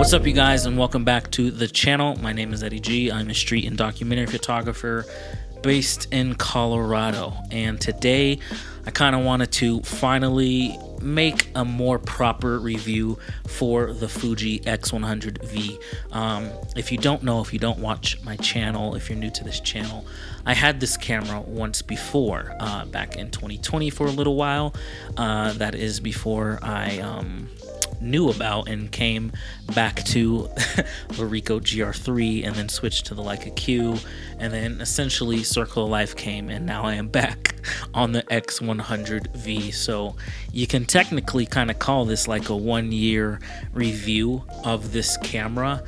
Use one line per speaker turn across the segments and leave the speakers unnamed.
What's up, you guys, and welcome back to the channel. My name is Eddie G. I'm a street and documentary photographer based in Colorado, and today I kind of wanted to finally make a more proper review for the Fuji X100V. If you don't know, if you don't watch my channel, if you're new to this channel, I had this camera once before, back in 2020 for a little while. That is before I knew about and came back to the Ricoh GR3 and then switched to the Leica Q, and then essentially Circle of Life came, and now I am back on the X100V. So you can technically kind of call this like a 1 year review of this camera,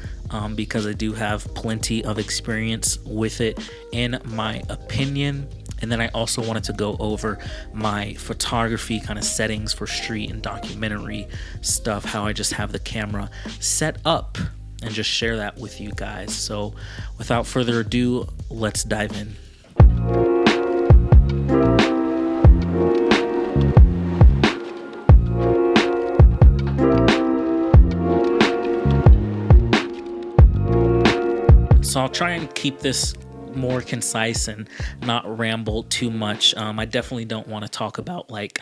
because I do have plenty of experience with it in my opinion. And then I also wanted to go over my photography kind of settings for street and documentary stuff, how I just have the camera set up, and just share that with you guys. So without further ado, let's dive in. So I'll try and keep this more concise and not ramble too much. I definitely don't want to talk about like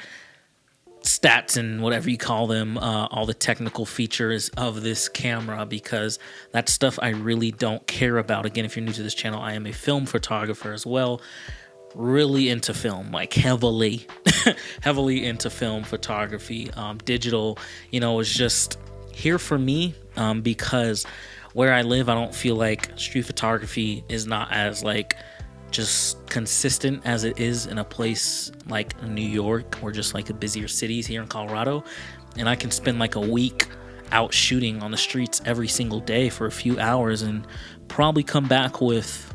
stats and whatever you call them, all the technical features of this camera, because that's stuff I really don't care about. Again, if you're new to this channel, I am a film photographer as well, really into film, like heavily heavily into film photography. Digital, is just here for me, because where I live, I don't feel like street photography is not as like just consistent as it is in a place like New York or just like a busier cities here in Colorado. And I can spend like a week out shooting on the streets every single day for a few hours and probably come back with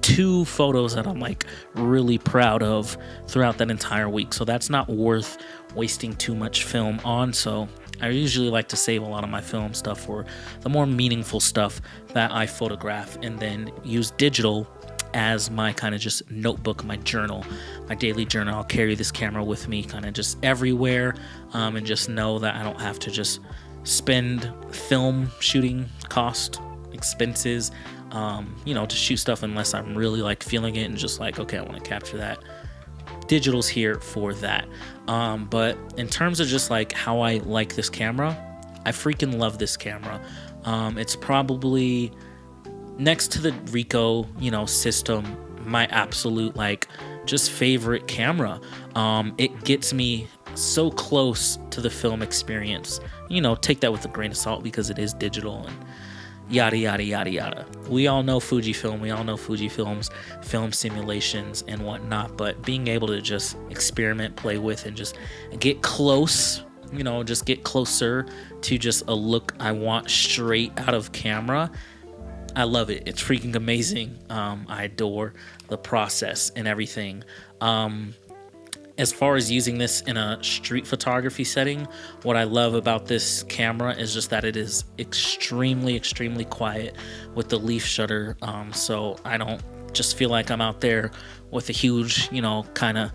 2 photos that I'm like really proud of throughout that entire week. So that's not worth wasting too much film on. So I usually like to save a lot of my film stuff for the more meaningful stuff that I photograph, and then use digital as my kind of just notebook, my journal, my daily journal. I'll carry this camera with me kind of just everywhere, and just know that I don't have to just spend film shooting cost, expenses, to shoot stuff unless I'm really like feeling it and just like, okay, I want to capture that. Digital's here for that. But in terms of just like how I like this camera, I freaking love this camera. It's probably next to the Ricoh, system, my absolute like just favorite camera. It gets me so close to the film experience. Take that with a grain of salt because it is digital and yada yada yada yada. We all know Fujifilm, we all know Fujifilm's film simulations and whatnot, but being able to just experiment, play with, and just get close, just get closer to just a look I want straight out of camera, I love it. It's freaking amazing. I adore the process and everything. As far as using this in a street photography setting, what I love about this camera is just that it is extremely, extremely quiet with the leaf shutter. So I don't just feel like I'm out there with a huge, kind of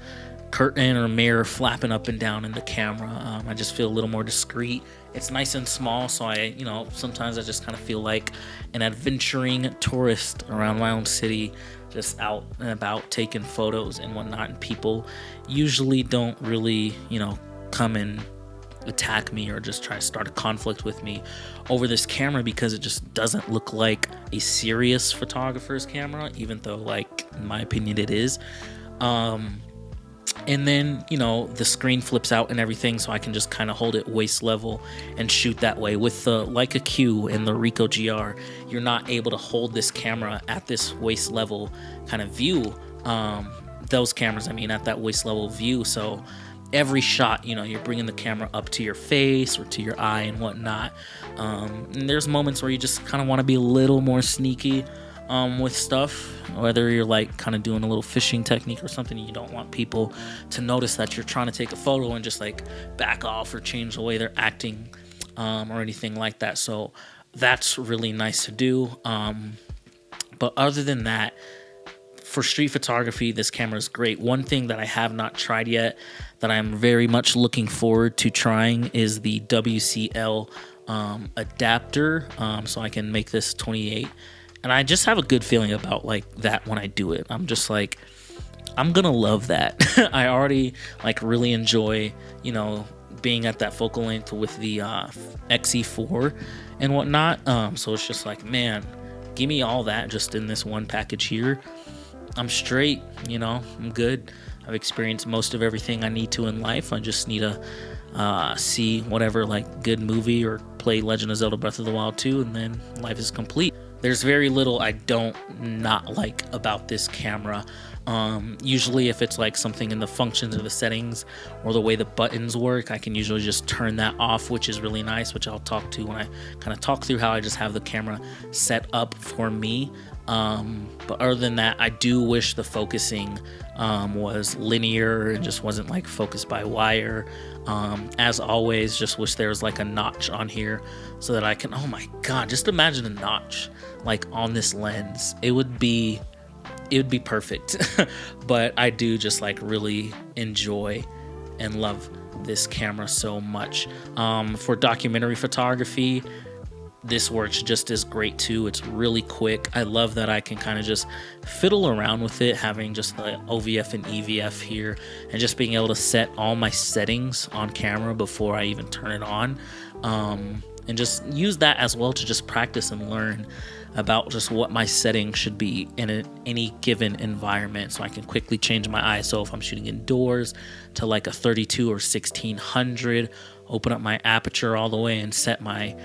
curtain or mirror flapping up and down in the camera. I just feel a little more discreet. It's nice and small, so I, sometimes I just kind of feel like an adventuring tourist around my own city, just out and about taking photos and whatnot, and people usually don't really, come and attack me or just try to start a conflict with me over this camera, because it just doesn't look like a serious photographer's camera, even though, like, in my opinion, it is. And then, the screen flips out and everything, so I can just kind of hold it waist level and shoot that way. With the Leica Q and the Ricoh GR, you're not able to hold this camera at this waist level kind of view. Those cameras, at that waist level view. So every shot, you're bringing the camera up to your face or to your eye and whatnot. And there's moments where you just kind of want to be a little more sneaky with stuff, whether you're like kind of doing a little fishing technique or something. You don't want people to notice that you're trying to take a photo and just like back off or change the way they're acting, or anything like that. So that's really nice to do. But other than that, for street photography, this camera is great. One thing that I have not tried yet that I'm very much looking forward to trying is the WCL adapter, so I can make this 28. And I just have a good feeling about like that when I do it. I'm just like, I'm gonna love that. I already like really enjoy, you know, being at that focal length with the XE4 and whatnot. So it's just like, man, give me all that just in this one package here. I'm straight, you know, I'm good. I've experienced most of everything I need to in life. I just need to see whatever like good movie or play Legend of Zelda Breath of the Wild 2, and then life is complete. There's very little I don't not like about this camera. Usually if it's like something in the functions or the settings or the way the buttons work, I can usually just turn that off, which is really nice, which I'll talk to when I kind of talk through how I just have the camera set up for me. But other than that, I do wish the focusing was linear and just wasn't like focused by wire. As always, just wish there was like a notch on here so that I can, oh my God, just imagine a notch like on this lens. It would be perfect. But I do just like really enjoy and love this camera so much. For documentary photography, this works just as great too. It's really quick. I love that I can kind of just fiddle around with it, having just the OVF and EVF here, and just being able to set all my settings on camera before I even turn it on, and just use that as well to just practice and learn about just what my settings should be in any given environment, so I can quickly change my ISO if I'm shooting indoors to like a 32 or 1600, open up my aperture all the way and set my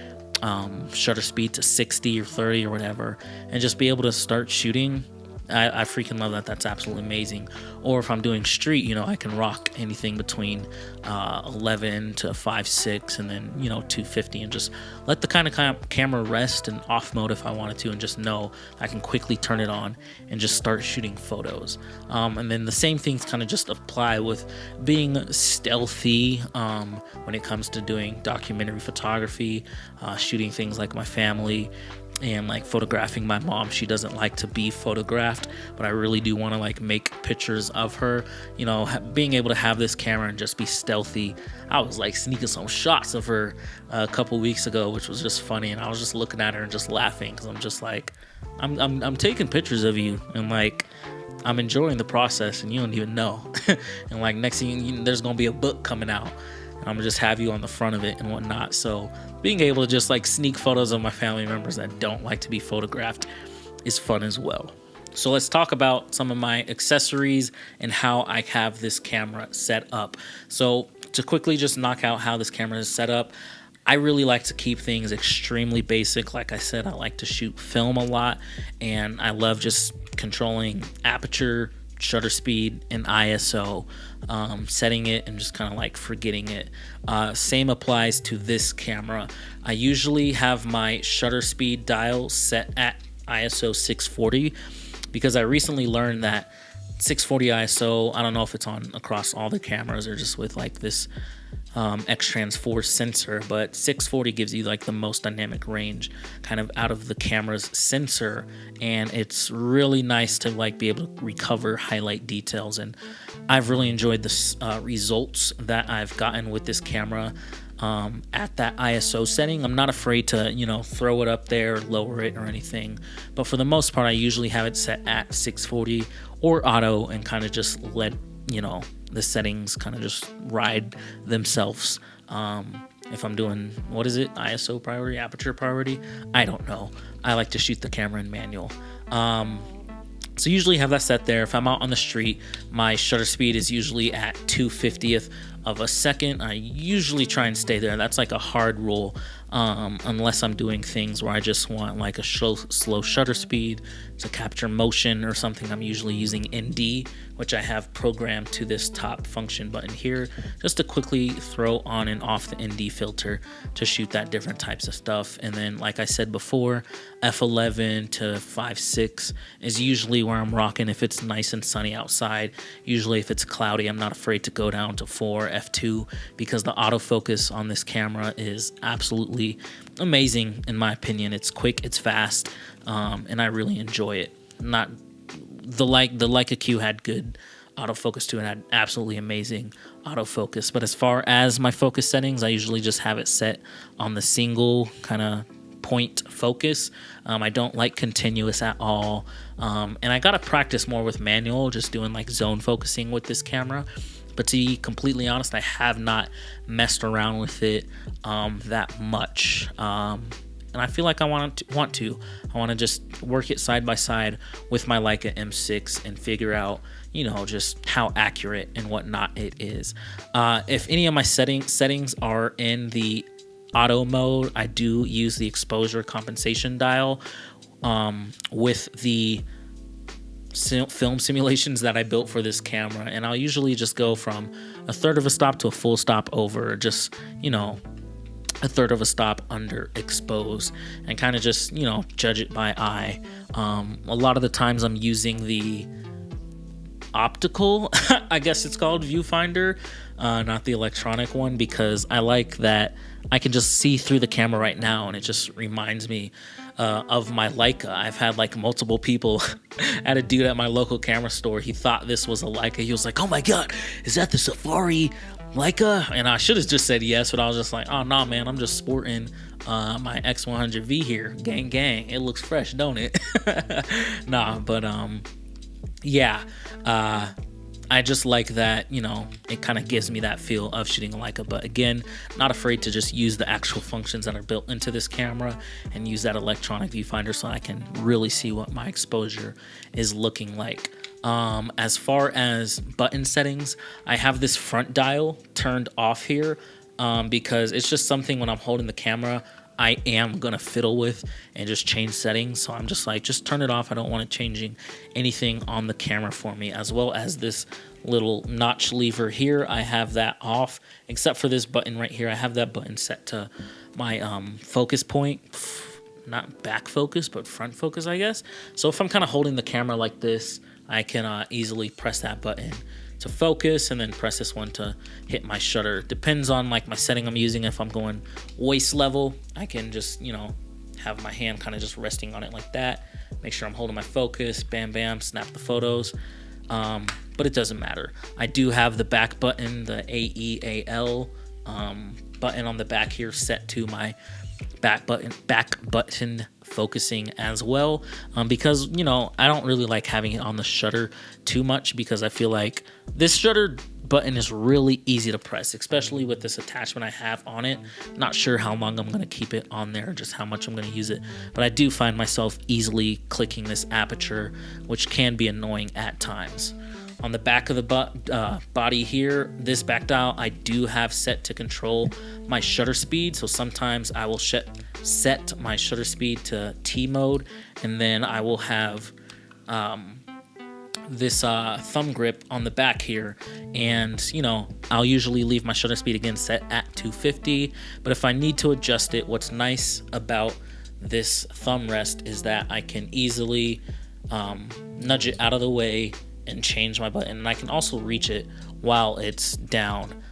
shutter speed to 60 or 30 or whatever, and just be able to start shooting. I freaking love that. That's absolutely amazing. Or if I'm doing street, you know, I can rock anything between 11 to 5.6 and then, you know, 250, and just let the kind of camera rest and off mode if I wanted to, and just know I can quickly turn it on and just start shooting photos. And then the same things kind of just apply with being stealthy when it comes to doing documentary photography, shooting things like my family, and like photographing my mom. She doesn't like to be photographed, but I really do want to like make pictures of her. You know, being able to have this camera and just be stealthy. I was like sneaking some shots of her a couple weeks ago, which was just funny, and I was just looking at her and just laughing, because I'm just like, I'm taking pictures of you, and like I'm enjoying the process, and you don't even know. And like next thing there's gonna be a book coming out, and I'm gonna just have you on the front of it and whatnot. So being able to just like sneak photos of my family members that don't like to be photographed is fun as well. So let's talk about some of my accessories and how I have this camera set up. So to quickly just knock out how this camera is set up, I really like to keep things extremely basic. Like I said, I like to shoot film a lot, and I love just controlling aperture, shutter speed, and ISO, setting it and just kind of like forgetting it. Same applies to this camera. I usually have my shutter speed dial set at ISO 640, because I recently learned that 640 ISO, I don't know if it's on across all the cameras or just with like this X-Trans 4 sensor, but 640 gives you like the most dynamic range kind of out of the camera's sensor, and it's really nice to like be able to recover highlight details. And I've really enjoyed the results that I've gotten with this camera at that ISO setting. I'm not afraid to, you know, throw it up there, lower it or anything, but for the most part I usually have it set at 640 or auto, and kind of just let, you know, the settings kind of just ride themselves. If I'm doing, what is it, ISO priority, aperture priority, I don't know. I like to shoot the camera in manual. So usually have that set there. If I'm out on the street, my shutter speed is usually at 2/50th of a second. I usually try and stay there. That's like a hard rule, unless I'm doing things where I just want like a slow shutter speed to capture motion or something. I'm usually using ND, which I have programmed to this top function button here, just to quickly throw on and off the ND filter to shoot that different types of stuff. And then, like I said before, f11 to 5.6 is usually where I'm rocking if it's nice and sunny outside. Usually if it's cloudy, I'm not afraid to go down to 4, f2, because the autofocus on this camera is absolutely amazing in my opinion. It's quick, it's fast, and I really enjoy it. Not the Leica Q had good autofocus too, and had absolutely amazing autofocus. But as far as my focus settings, I usually just have it set on the single kind of point focus. I don't like continuous at all. And I gotta practice more with manual, just doing like zone focusing with this camera. But to be completely honest, I have not messed around with it that much. And I feel like I want to. I want to just work it side by side with my Leica M6 and figure out, you know, just how accurate and whatnot it is. If any of my settings are in the auto mode, I do use the exposure compensation dial with the film simulations that I built for this camera, and I'll usually just go from a third of a stop to a full stop over, just, you know, a third of a stop under expose, and kind of just, you know, judge it by eye. A lot of the times I'm using the optical, I guess it's called, viewfinder, not the electronic one, because I like that I can just see through the camera right now, and it just reminds me of my Leica. I've had like multiple people. I had a dude at my local camera store. He thought this was a Leica. He was like, "Oh my god, is that the Safari Leica?" And I should have just said yes, but I was just like, "Oh nah, man, I'm just sporting my X100V here. Gang gang. It looks fresh, don't it?" Nah, but yeah. I just like that, you know, it kind of gives me that feel of shooting a Leica. But again, not afraid to just use the actual functions that are built into this camera and use that electronic viewfinder so I can really see what my exposure is looking like. As far as button settings, I have this front dial turned off here because it's just something when I'm holding the camera I am gonna fiddle with and just change settings. So I'm just like, just turn it off. I don't want it changing anything on the camera for me. As well as this little notch lever here, I have that off, except for this button right here. I have that button set to my focus point, not back focus, but front focus, I guess. So if I'm kind of holding the camera like this, I can easily press that button to focus, and then press this one to hit my shutter. Depends on like my setting I'm using. If I'm going waist level, I can just, you know, have my hand kind of just resting on it like that. Make sure I'm holding my focus, bam, bam, snap the photos. But it doesn't matter. I do have the back button, the AEAL button on the back here set to my back button focusing as well, because, you know, I don't really like having it on the shutter too much, because I feel like this shutter button is really easy to press, especially with this attachment I have on it. Not sure how long I'm going to keep it on there, just how much I'm going to use it, but I do find myself easily clicking this aperture, which can be annoying at times. On the back of the body here, this back dial I do have set to control my shutter speed. So sometimes I will set my shutter speed to T mode, and then I will have this thumb grip on the back here, and, you know, I'll usually leave my shutter speed again set at 250. But if I need to adjust it, what's nice about this thumb rest is that I can easily nudge it out of the way and change my button, and I can also reach it while it's down.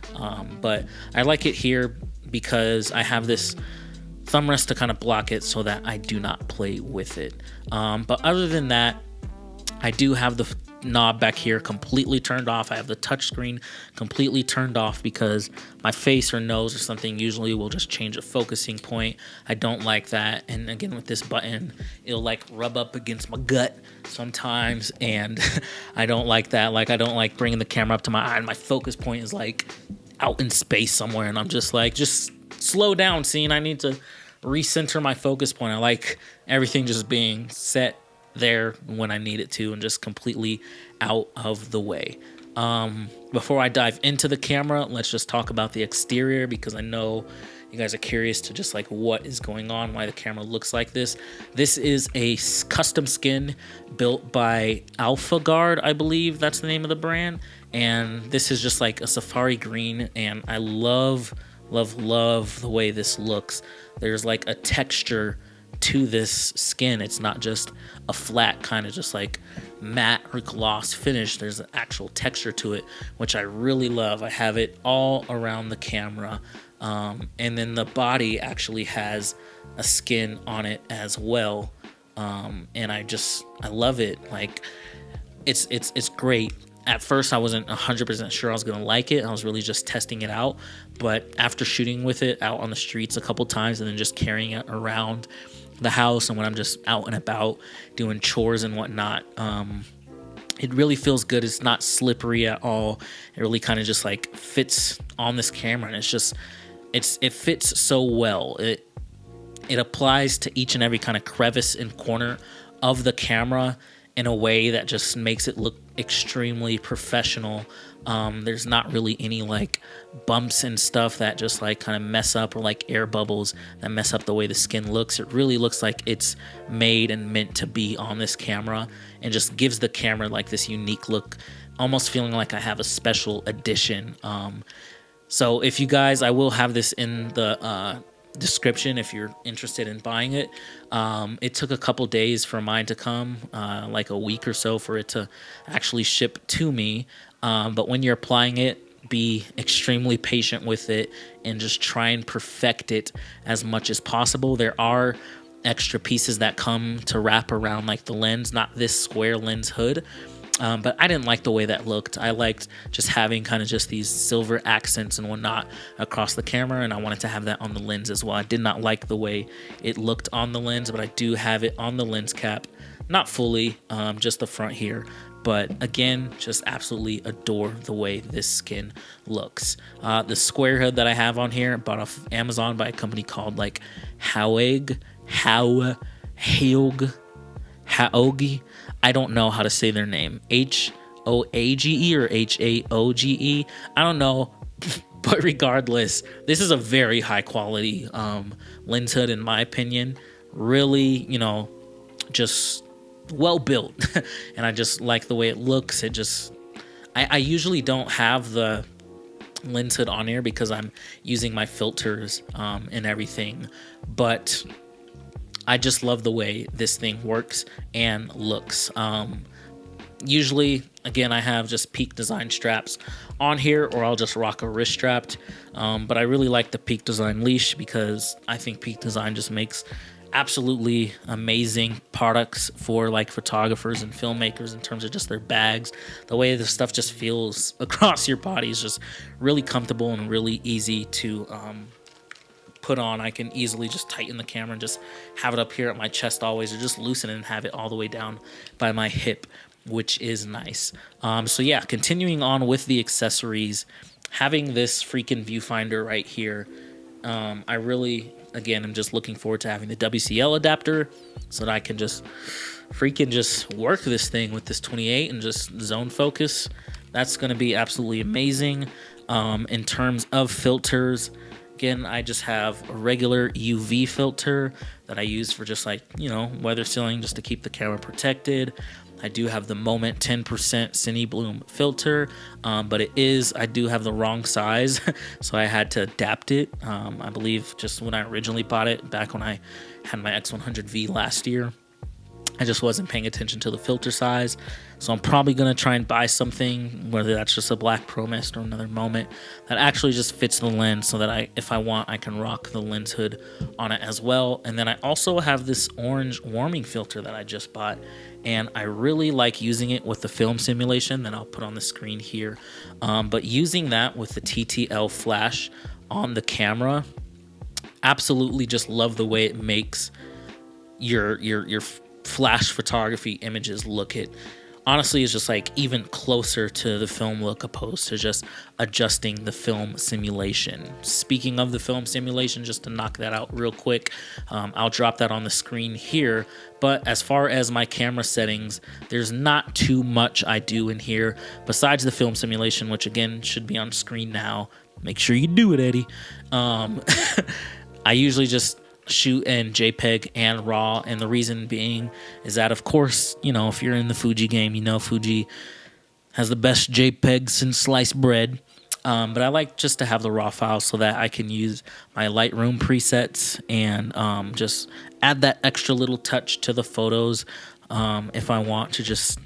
But I like it here because I have this thumb rest to kind of block it so that I do not play with it. But other than that, I do have the knob back here completely turned off. I have the touch screen completely turned off because my face or nose or something usually will just change a focusing point. I don't like that. And again, with this button, it'll like rub up against my gut sometimes, and I don't like that. Like, I don't like bringing the camera up to my eye and my focus point is like out in space somewhere, and I'm just like, just slow down, scene. I need to recenter my focus point. I like everything just being set there when I need it to, and just completely out of the way. Before I dive into the camera, let's just talk about the exterior, because I know you guys are curious to just like what is going on, why the camera looks like this. This is a custom skin built by Alpha Guard, I believe that's the name of the brand, and this is just like a safari green, and I love the way this looks. There's like a texture to this skin. It's not just a flat kind of just like matte or gloss finish. There's an actual texture to it, which I really love. I have it all around the camera, and then the body actually has a skin on it as well, and I love it. Like, it's great. At first I wasn't 100% sure I was gonna like it. I was really just testing it out. But after shooting with it out on the streets a couple times and then just carrying it around the house and when I'm just out and about doing chores and whatnot, it really feels good. It's not slippery at all. It really kind of just like fits on this camera, and it fits so well. It applies to each and every kind of crevice and corner of the camera in a way that just makes it look extremely professional. There's not really any like bumps and stuff that just like kind of mess up, or like air bubbles that mess up the way the skin looks. It really looks like it's made and meant to be on this camera, and just gives the camera like this unique look, almost feeling like I have a special edition. So if you guys, I will have this in the description if you're interested in buying it. It took a couple days for mine to come, like a week or so for it to actually ship to me. But when you're applying it, be extremely patient with it and just try and perfect it as much as possible. There are extra pieces that come to wrap around like the lens, not this square lens hood. But I didn't like the way that looked. I liked just having kind of just these silver accents and whatnot across the camera, and I wanted to have that on the lens as well. I did not like the way it looked on the lens, but I do have it on the lens cap. Not fully, just the front here. But again, just absolutely adore the way this skin looks. The square hood that I have on here, bought off of Amazon by a company called like Haogi. I don't know how to say their name. Hoage or Haoge. I don't know. But regardless, this is a very high quality lens hood in my opinion. Really, just well built. And I just like the way it looks. I usually don't have the lens hood on here because I'm using my filters and everything. But I just love the way this thing works and looks. Usually, again, I have just Peak Design straps on here, or I'll just rock a wrist strapped. But I really like the Peak Design leash because I think Peak Design just makes absolutely amazing products for like photographers and filmmakers in terms of just their bags. The way the stuff just feels across your body is just really comfortable and really easy to put on. I can easily just tighten the camera and just have it up here at my chest always, or just loosen it and have it all the way down by my hip, which is nice. So yeah, continuing on with the accessories, having this freaking viewfinder right here, I really, again, I'm just looking forward to having the WCL adapter so that I can just freaking just work this thing with this 28 and just zone focus. That's going to be absolutely amazing. In terms of filters, again, I just have a regular UV filter that I use for just like, weather sealing, just to keep the camera protected. I do have the Moment 10% Cine Bloom filter, but I do have the wrong size, so I had to adapt it. I believe just when I originally bought it, back when I had my X100V last year, I just wasn't paying attention to the filter size. So I'm probably going to try and buy something, whether that's just a black Pro Mist or another Moment, that actually just fits the lens so that if I want, I can rock the lens hood on it as well. And then I also have this orange warming filter that I just bought, and I really like using it with the film simulation that I'll put on the screen here. But using that with the TTL flash on the camera, absolutely just love the way it makes your flash photography images look. It honestly is just like even closer to the film look, opposed to just adjusting the film simulation. Speaking of the film simulation, just to knock that out real quick, I'll drop that on the screen here. But as far as my camera settings, there's not too much I do in here besides the film simulation, which again should be on screen now. Make sure you do it, Eddie. I usually just shoot in JPEG and RAW, and the reason being is that, of course, if you're in the Fuji game, Fuji has the best JPEG since sliced bread. But I like just to have the RAW files so that I can use my Lightroom presets and just add that extra little touch to the photos if I want to just,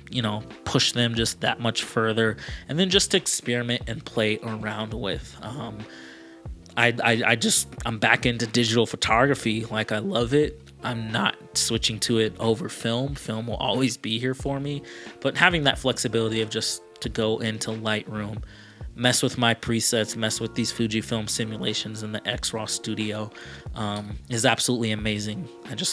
push them just that much further, and then just experiment and play around with. I'm back into digital photography. Like, I love it. I'm not switching to it over film. Film will always be here for me. But having that flexibility of just to go into Lightroom, mess with my presets, mess with these Fujifilm simulations in the XRAW studio is absolutely amazing.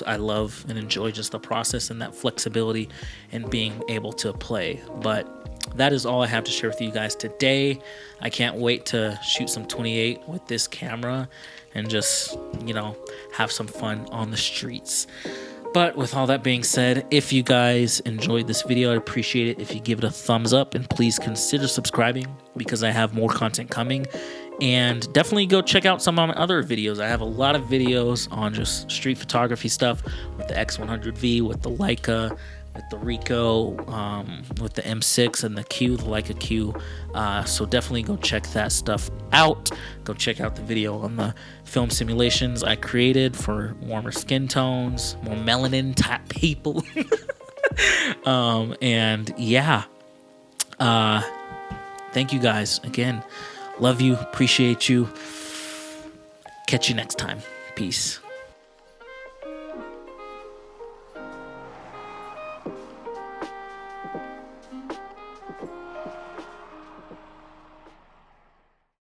I love and enjoy just the process and that flexibility and being able to play. But that is all I have to share with you guys today. I can't wait to shoot some 28 with this camera and just, have some fun on the streets. But with all that being said, if you guys enjoyed this video, I'd appreciate it if you give it a thumbs up, and please consider subscribing because I have more content coming. And definitely go check out some of my other videos. I have a lot of videos on just street photography stuff with the X100V, with the Leica, with the Ricoh, with the M6 and the Q, the Leica Q. So definitely go check that stuff out. Go check out the video on the film simulations I created for warmer skin tones, more melanin type people. And yeah, thank you guys again. Love you, appreciate you. Catch you next time. Peace.